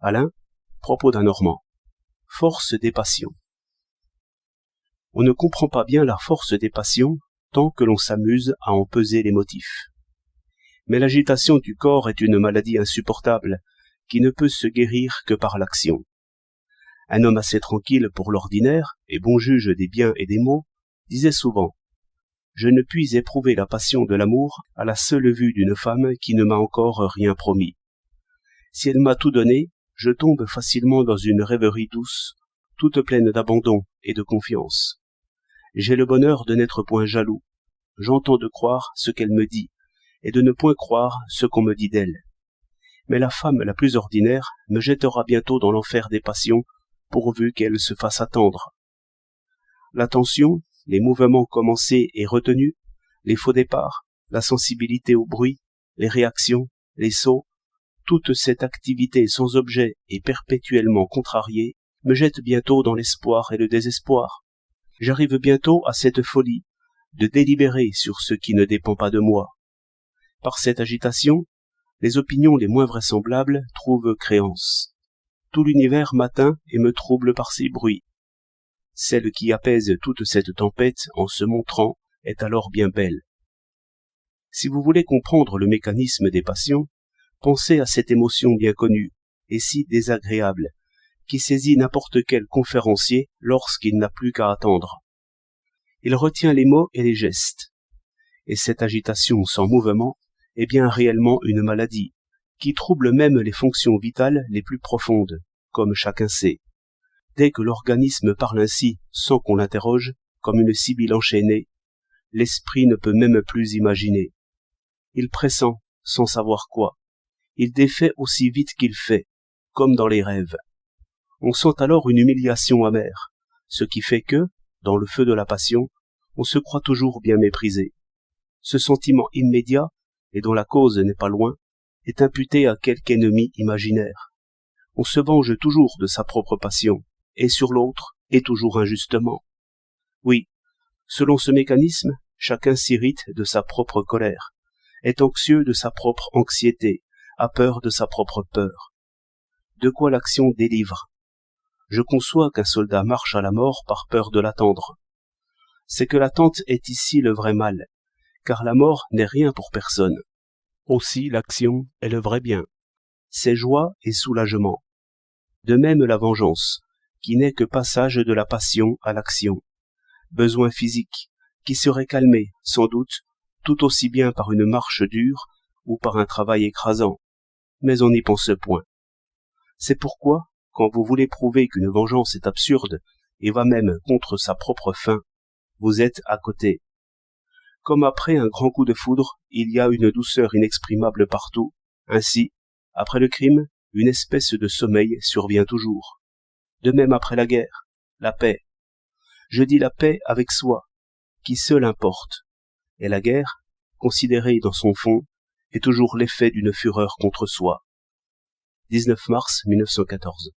Alain, propos d'un Normand. Force des passions. On ne comprend pas bien la force des passions tant que l'on s'amuse à en peser les motifs. Mais l'agitation du corps est une maladie insupportable qui ne peut se guérir que par l'action. Un homme assez tranquille pour l'ordinaire et bon juge des biens et des maux disait souvent « Je ne puis éprouver la passion de l'amour à la seule vue d'une femme qui ne m'a encore rien promis. Si elle m'a tout donné, je tombe facilement dans une rêverie douce, toute pleine d'abandon et de confiance. J'ai le bonheur de n'être point jaloux. J'entends de croire ce qu'elle me dit, et de ne point croire ce qu'on me dit d'elle. Mais la femme la plus ordinaire me jettera bientôt dans l'enfer des passions, pourvu qu'elle se fasse attendre. L'attention, les mouvements commencés et retenus, les faux départs, la sensibilité au bruit, les réactions, les sauts, toute cette activité sans objet et perpétuellement contrariée me jette bientôt dans l'espoir et le désespoir. J'arrive bientôt à cette folie de délibérer sur ce qui ne dépend pas de moi. Par cette agitation, les opinions les moins vraisemblables trouvent créance. Tout l'univers m'atteint et me trouble par ces bruits. Celle qui apaise toute cette tempête en se montrant est alors bien belle. Si vous voulez comprendre le mécanisme des passions, pensez à cette émotion bien connue et si désagréable, qui saisit n'importe quel conférencier lorsqu'il n'a plus qu'à attendre. Il retient les mots et les gestes. Et cette agitation sans mouvement est bien réellement une maladie, qui trouble même les fonctions vitales les plus profondes, comme chacun sait. Dès que l'organisme parle ainsi, sans qu'on l'interroge, comme une sibylle enchaînée, l'esprit ne peut même plus imaginer. Il pressent, sans savoir quoi. Il défait aussi vite qu'il fait, comme dans les rêves. On sent alors une humiliation amère, ce qui fait que, dans le feu de la passion, on se croit toujours bien méprisé. Ce sentiment immédiat, et dont la cause n'est pas loin, est imputé à quelque ennemi imaginaire. On se venge toujours de sa propre passion, et sur l'autre, et toujours injustement. Oui, selon ce mécanisme, chacun s'irrite de sa propre colère, est anxieux de sa propre anxiété, a peur de sa propre peur. De quoi l'action délivre? Je conçois qu'un soldat marche à la mort par peur de l'attendre. C'est que l'attente est ici le vrai mal, car la mort n'est rien pour personne. Aussi l'action est le vrai bien. C'est joie et soulagement. De même la vengeance, qui n'est que passage de la passion à l'action. Besoin physique, qui serait calmé, sans doute, tout aussi bien par une marche dure ou par un travail écrasant. Mais on n'y pense point. C'est pourquoi, quand vous voulez prouver qu'une vengeance est absurde et va même contre sa propre fin, vous êtes à côté. Comme après un grand coup de foudre, il y a une douceur inexprimable partout. Ainsi, après le crime, une espèce de sommeil survient toujours. De même après la guerre, la paix. Je dis la paix avec soi, qui seule importe. Et la guerre, considérée dans son fond, est toujours l'effet d'une fureur contre soi. 19 mars 1914